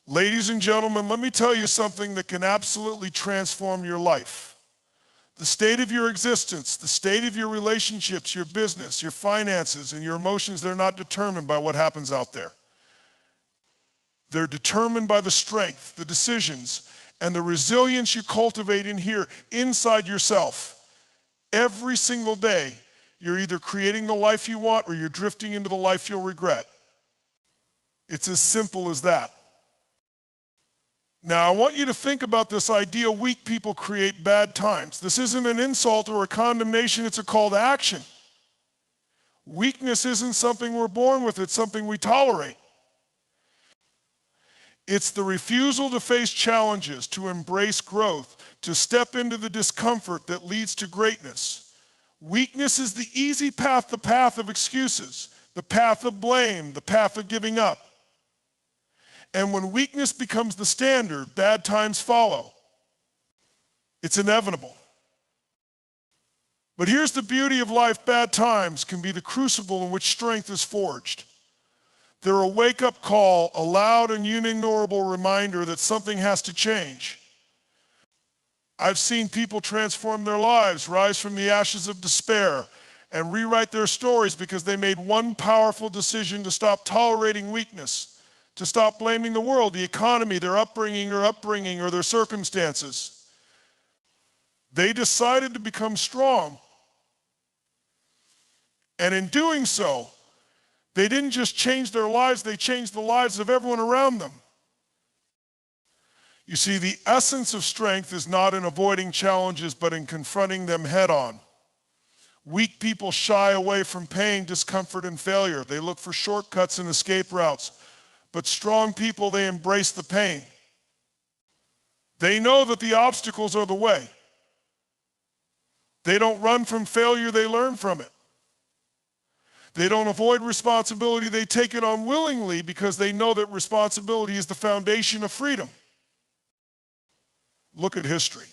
Ladies and gentlemen, let me tell you something that can absolutely transform your life. The state of your existence, the state of your relationships, your business, your finances, and your emotions, they're not determined by what happens out there. They're determined by the strength, the decisions, and the resilience you cultivate in here, inside yourself. Every single day, you're either creating the life you want or you're drifting into the life you'll regret. It's as simple as that. Now, I want you to think about this idea: weak people create bad times. This isn't an insult or a condemnation, it's a call to action. Weakness isn't something we're born with, it's something we tolerate. It's the refusal to face challenges, to embrace growth, to step into the discomfort that leads to greatness. Weakness is the easy path, the path of excuses, the path of blame, the path of giving up. And when weakness becomes the standard, bad times follow. It's inevitable. But here's the beauty of life: bad times can be the crucible in which strength is forged. They're a wake-up call, a loud and unignorable reminder that something has to change. I've seen people transform their lives, rise from the ashes of despair, and rewrite their stories because they made one powerful decision to stop tolerating weakness, to stop blaming the world, the economy, their upbringing or their circumstances. They decided to become strong. And in doing so, they didn't just change their lives, they changed the lives of everyone around them. You see, the essence of strength is not in avoiding challenges, but in confronting them head on. Weak people shy away from pain, discomfort, and failure. They look for shortcuts and escape routes. But strong people, they embrace the pain. They know that the obstacles are the way. They don't run from failure, they learn from it. They don't avoid responsibility, they take it on willingly because they know that responsibility is the foundation of freedom. Look at history.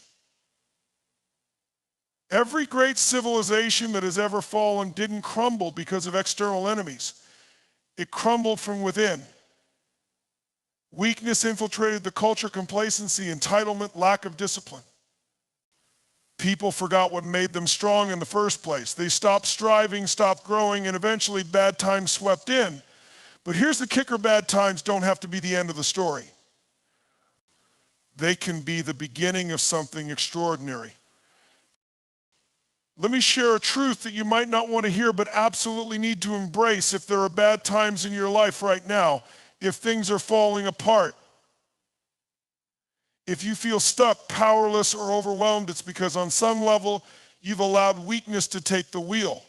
Every great civilization that has ever fallen didn't crumble because of external enemies. It crumbled from within. Weakness infiltrated the culture, complacency, entitlement, lack of discipline. People forgot what made them strong in the first place. They stopped striving, stopped growing, and eventually bad times swept in. But here's the kicker: bad times don't have to be the end of the story. They can be the beginning of something extraordinary. Let me share a truth that you might not want to hear, but absolutely need to embrace if there are bad times in your life right now. If things are falling apart, if you feel stuck, powerless, or overwhelmed, it's because on some level you've allowed weakness to take the wheel.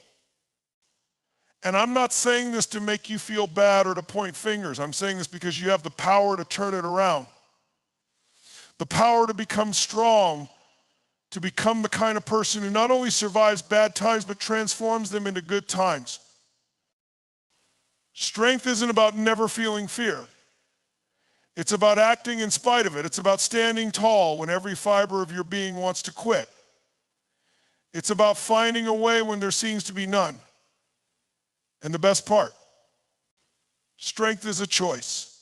And I'm not saying this to make you feel bad or to point fingers. I'm saying this because you have the power to turn it around. The power to become strong, to become the kind of person who not only survives bad times but transforms them into good times. Strength isn't about never feeling fear. It's about acting in spite of it. It's about standing tall when every fiber of your being wants to quit. It's about finding a way when there seems to be none. And the best part, strength is a choice.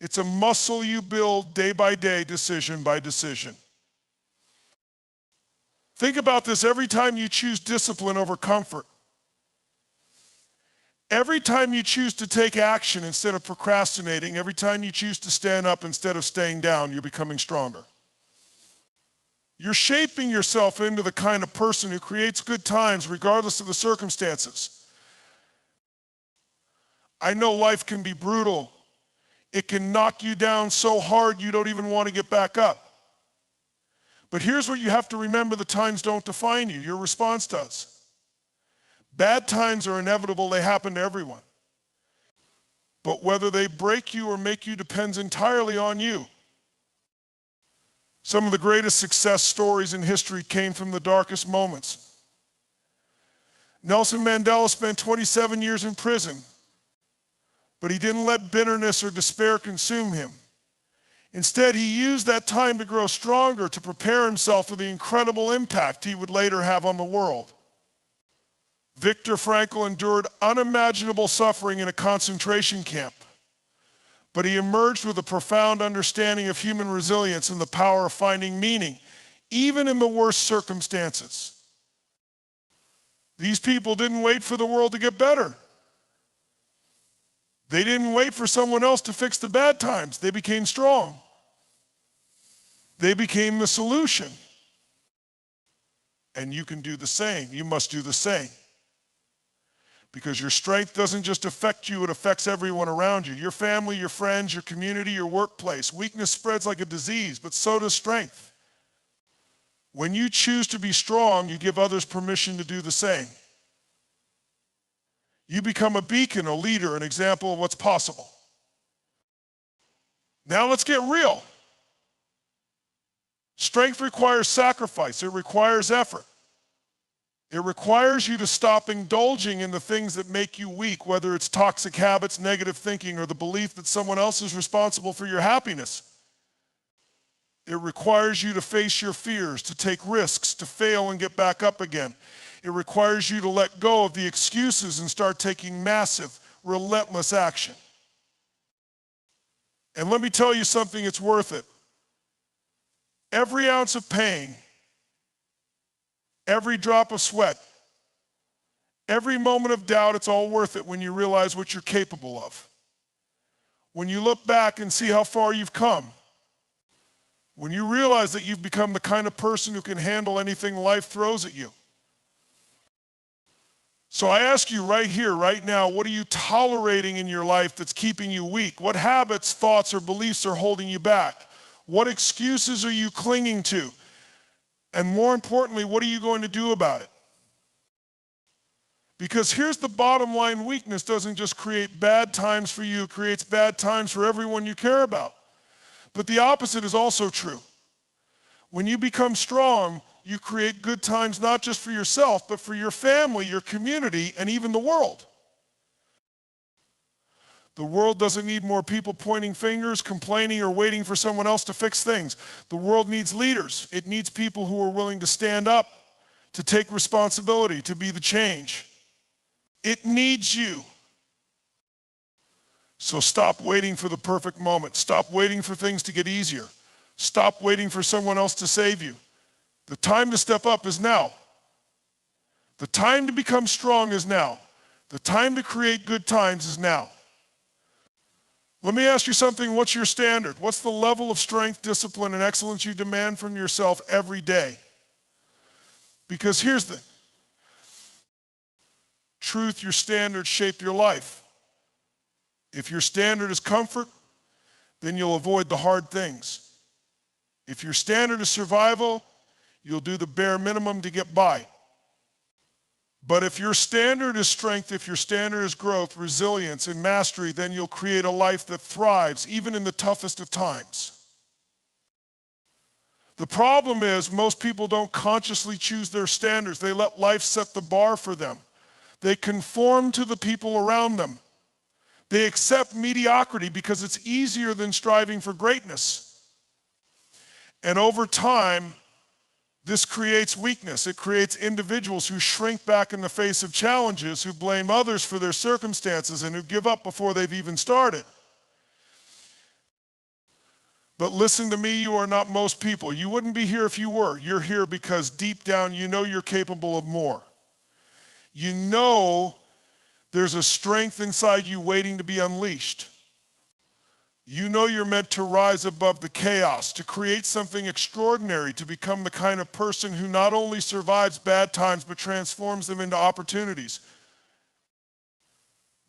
It's a muscle you build day by day, decision by decision. Think about this: every time you choose discipline over comfort, every time you choose to take action instead of procrastinating, every time you choose to stand up instead of staying down, you're becoming stronger. You're shaping yourself into the kind of person who creates good times regardless of the circumstances. I know life can be brutal. It can knock you down so hard you don't even want to get back up. But here's what you have to remember: the times don't define you, your response does. Bad times are inevitable, they happen to everyone. But whether they break you or make you depends entirely on you. Some of the greatest success stories in history came from the darkest moments. Nelson Mandela spent 27 years in prison, but he didn't let bitterness or despair consume him. Instead, he used that time to grow stronger, to prepare himself for the incredible impact he would later have on the world. Viktor Frankl endured unimaginable suffering in a concentration camp. But he emerged with a profound understanding of human resilience and the power of finding meaning, even in the worst circumstances. These people didn't wait for the world to get better. They didn't wait for someone else to fix the bad times. They became strong. They became the solution. And you can do the same. You must do the same. Because your strength doesn't just affect you, it affects everyone around you. Your family, your friends, your community, your workplace. Weakness spreads like a disease, but so does strength. When you choose to be strong, you give others permission to do the same. You become a beacon, a leader, an example of what's possible. Now let's get real. Strength requires sacrifice. It requires effort. It requires you to stop indulging in the things that make you weak, whether it's toxic habits, negative thinking, or the belief that someone else is responsible for your happiness. It requires you to face your fears, to take risks, to fail and get back up again. It requires you to let go of the excuses and start taking massive, relentless action. And let me tell you something, it's worth it. Every ounce of pain, every drop of sweat, every moment of doubt, it's all worth it when you realize what you're capable of. When you look back and see how far you've come. When you realize that you've become the kind of person who can handle anything life throws at you. So I ask you right here, right now, what are you tolerating in your life that's keeping you weak? What habits, thoughts, or beliefs are holding you back? What excuses are you clinging to? And more importantly, what are you going to do about it? Because here's the bottom line, weakness doesn't just create bad times for you, it creates bad times for everyone you care about. But the opposite is also true. When you become strong, you create good times not just for yourself, but for your family, your community, and even the world. The world doesn't need more people pointing fingers, complaining, or waiting for someone else to fix things. The world needs leaders. It needs people who are willing to stand up, to take responsibility, to be the change. It needs you. So stop waiting for the perfect moment. Stop waiting for things to get easier. Stop waiting for someone else to save you. The time to step up is now. The time to become strong is now. The time to create good times is now. Let me ask you something, what's your standard? What's the level of strength, discipline, and excellence you demand from yourself every day? Because here's the truth, your standards shape your life. If your standard is comfort, then you'll avoid the hard things. If your standard is survival, you'll do the bare minimum to get by. But if your standard is strength, if your standard is growth, resilience, and mastery, then you'll create a life that thrives, even in the toughest of times. The problem is most people don't consciously choose their standards. They let life set the bar for them. They conform to the people around them. They accept mediocrity because it's easier than striving for greatness. And over time, this creates weakness. It creates individuals who shrink back in the face of challenges, who blame others for their circumstances, and who give up before they've even started. But listen to me, you are not most people. You wouldn't be here if you were. You're here because deep down you know you're capable of more. You know there's a strength inside you waiting to be unleashed. You know you're meant to rise above the chaos, to create something extraordinary, to become the kind of person who not only survives bad times, but transforms them into opportunities.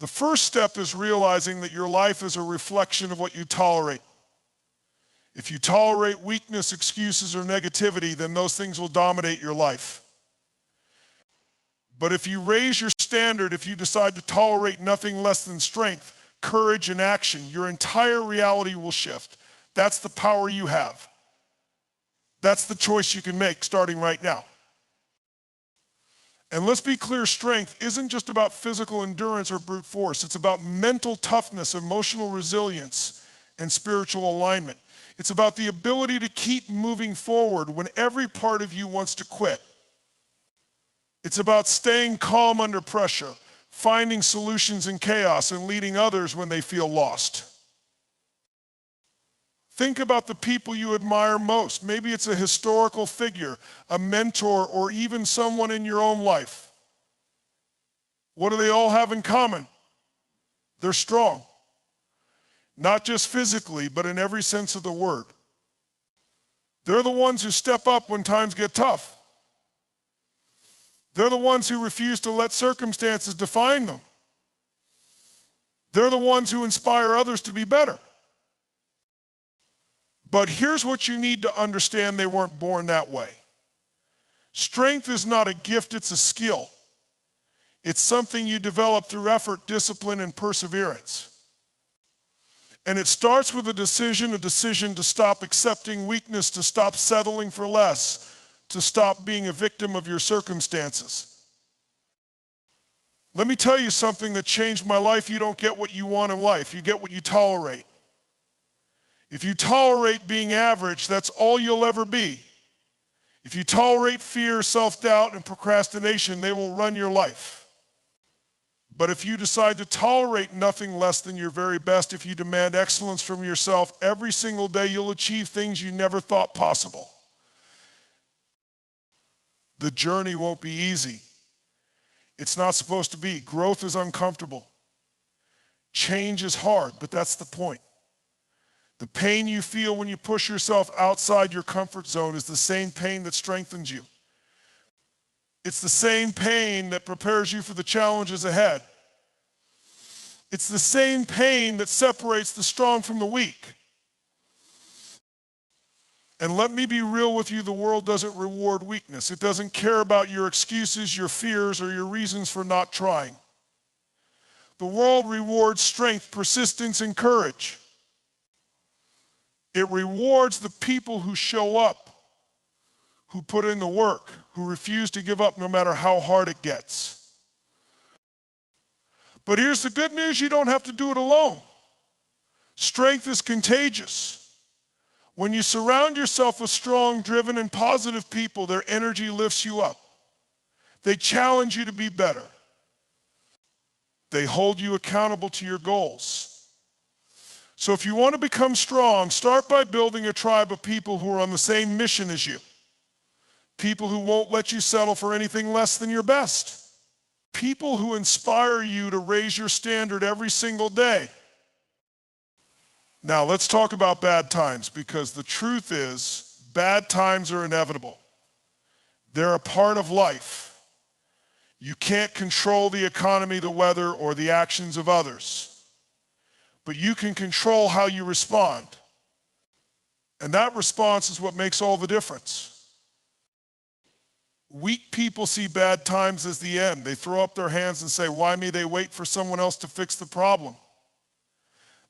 The first step is realizing that your life is a reflection of what you tolerate. If you tolerate weakness, excuses, or negativity, then those things will dominate your life. But if you raise your standard, if you decide to tolerate nothing less than strength, courage, and action, your entire reality will shift. That's the power you have. That's the choice you can make starting right now. And let's be clear, strength isn't just about physical endurance or brute force. It's about mental toughness, emotional resilience, and spiritual alignment. It's about the ability to keep moving forward when every part of you wants to quit. It's about staying calm under pressure, finding solutions in chaos, and leading others when they feel lost. Think about the people you admire most. Maybe it's a historical figure, a mentor, or even someone in your own life. What do they all have in common? They're strong. Not just physically, but in every sense of the word. They're the ones who step up when times get tough. They're the ones who refuse to let circumstances define them. They're the ones who inspire others to be better. But here's what you need to understand: they weren't born that way. Strength is not a gift, it's a skill. It's something you develop through effort, discipline, and perseverance. And it starts with a decision to stop accepting weakness, to stop settling for less, to stop being a victim of your circumstances. Let me tell you something that changed my life. You don't get what you want in life. You get what you tolerate. If you tolerate being average, that's all you'll ever be. If you tolerate fear, self-doubt, and procrastination, they will run your life. But if you decide to tolerate nothing less than your very best, if you demand excellence from yourself every single day, you'll achieve things you never thought possible. The journey won't be easy. It's not supposed to be. Growth is uncomfortable. Change is hard, but that's the point. The pain you feel when you push yourself outside your comfort zone is the same pain that strengthens you. It's the same pain that prepares you for the challenges ahead. It's the same pain that separates the strong from the weak. And let me be real with you, the world doesn't reward weakness. It doesn't care about your excuses, your fears, or your reasons for not trying. The world rewards strength, persistence, and courage. It rewards the people who show up, who put in the work, who refuse to give up no matter how hard it gets. But here's the good news: you don't have to do it alone. Strength is contagious. When you surround yourself with strong, driven, and positive people, their energy lifts you up. They challenge you to be better. They hold you accountable to your goals. So if you want to become strong, start by building a tribe of people who are on the same mission as you. People who won't let you settle for anything less than your best. People who inspire you to raise your standard every single day. Now let's talk about bad times, because the truth is, bad times are inevitable. They're a part of life. You can't control the economy, the weather, or the actions of others. But you can control how you respond. And that response is what makes all the difference. Weak people see bad times as the end. They throw up their hands and say, "Why me?" They wait for someone else to fix the problem.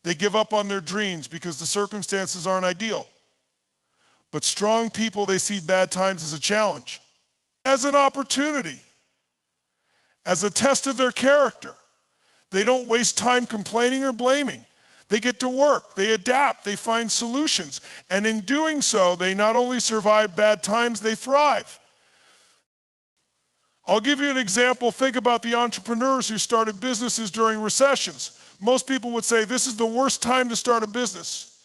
They give up on their dreams because the circumstances aren't ideal. But strong people, they see bad times as a challenge, as an opportunity, as a test of their character. They don't waste time complaining or blaming. They get to work, they adapt, they find solutions. And in doing so, they not only survive bad times, they thrive. I'll give you an example. Think about the entrepreneurs who started businesses during recessions. Most people would say this is the worst time to start a business.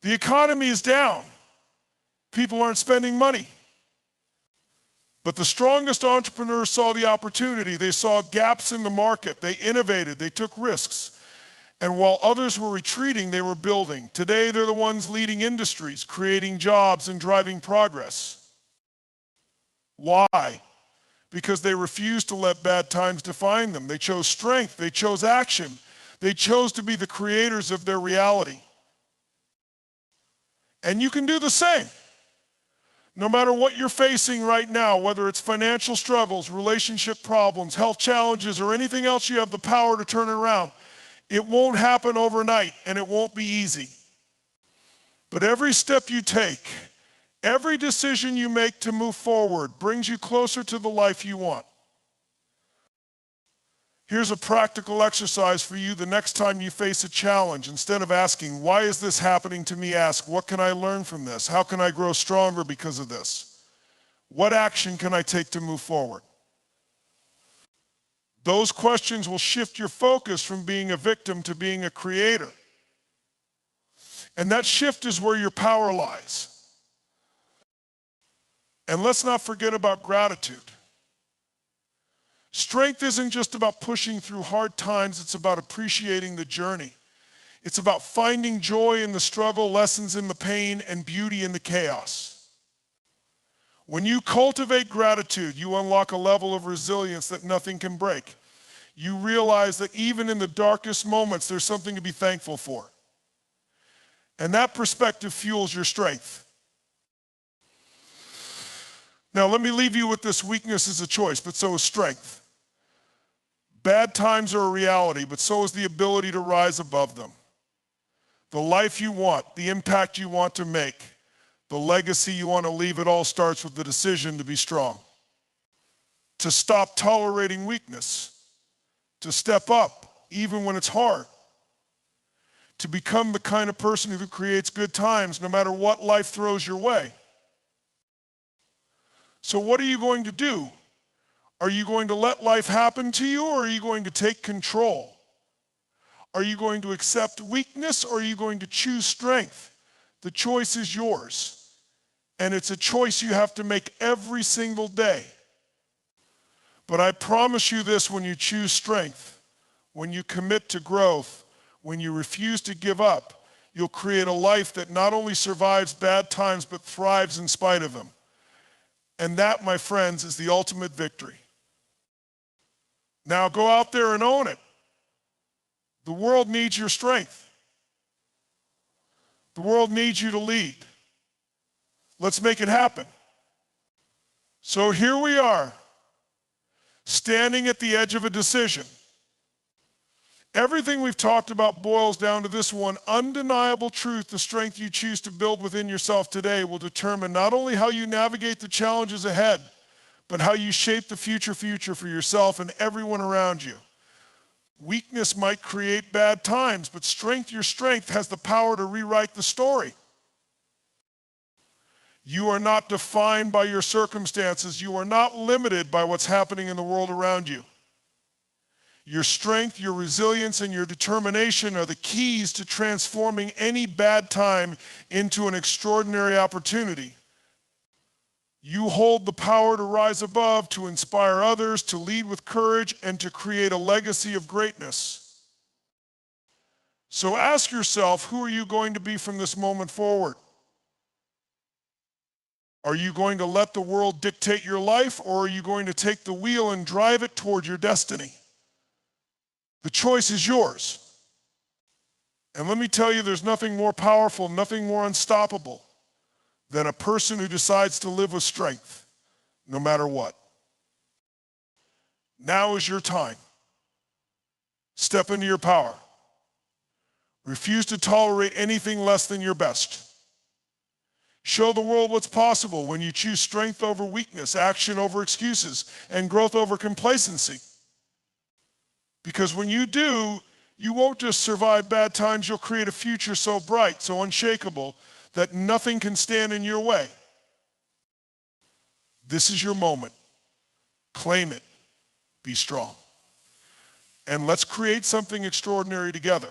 The economy is down. People aren't spending money. But the strongest entrepreneurs saw the opportunity. They saw gaps in the market. They innovated. They took risks. And while others were retreating, they were building. Today, they're the ones leading industries, creating jobs, and driving progress. Why? Because they refused to let bad times define them. They chose strength. They chose action. They chose to be the creators of their reality. And you can do the same. No matter what you're facing right now, whether it's financial struggles, relationship problems, health challenges, or anything else, you have the power to turn it around. It won't happen overnight, and it won't be easy. But every step you take, every decision you make to move forward brings you closer to the life you want. Here's a practical exercise for you the next time you face a challenge. Instead of asking, "Why is this happening to me?" ask, "What can I learn from this? How can I grow stronger because of this? What action can I take to move forward?" Those questions will shift your focus from being a victim to being a creator. And that shift is where your power lies. And let's not forget about gratitude. Strength isn't just about pushing through hard times, it's about appreciating the journey. It's about finding joy in the struggle, lessons in the pain, and beauty in the chaos. When you cultivate gratitude, you unlock a level of resilience that nothing can break. You realize that even in the darkest moments, there's something to be thankful for. And that perspective fuels your strength. Now, let me leave you with this: weakness is a choice, but so is strength. Bad times are a reality, but so is the ability to rise above them. The life you want, the impact you want to make, the legacy you want to leave, it all starts with the decision to be strong. To stop tolerating weakness. To step up, even when it's hard. To become the kind of person who creates good times no matter what life throws your way. So what are you going to do? Are you going to let life happen to you, or are you going to take control? Are you going to accept weakness, or are you going to choose strength? The choice is yours. And it's a choice you have to make every single day. But I promise you this: when you choose strength, when you commit to growth, when you refuse to give up, you'll create a life that not only survives bad times, but thrives in spite of them. And that, my friends, is the ultimate victory. Now go out there and own it. The world needs your strength. The world needs you to lead. Let's make it happen. So here we are, standing at the edge of a decision. Everything we've talked about boils down to this one undeniable truth: the strength you choose to build within yourself today will determine not only how you navigate the challenges ahead, but how you shape the future for yourself and everyone around you. Weakness might create bad times, but your strength has the power to rewrite the story. You are not defined by your circumstances. You are not limited by what's happening in the world around you. Your strength, your resilience, and your determination are the keys to transforming any bad time into an extraordinary opportunity. You hold the power to rise above, to inspire others, to lead with courage, and to create a legacy of greatness. So ask yourself, who are you going to be from this moment forward? Are you going to let the world dictate your life, or are you going to take the wheel and drive it toward your destiny? The choice is yours. And let me tell you, there's nothing more powerful, nothing more unstoppable than a person who decides to live with strength, no matter what. Now is your time. Step into your power. Refuse to tolerate anything less than your best. Show the world what's possible when you choose strength over weakness, action over excuses, and growth over complacency. Because when you do, you won't just survive bad times, you'll create a future so bright, so unshakable, that nothing can stand in your way. This is your moment. Claim it. Be strong. And let's create something extraordinary together.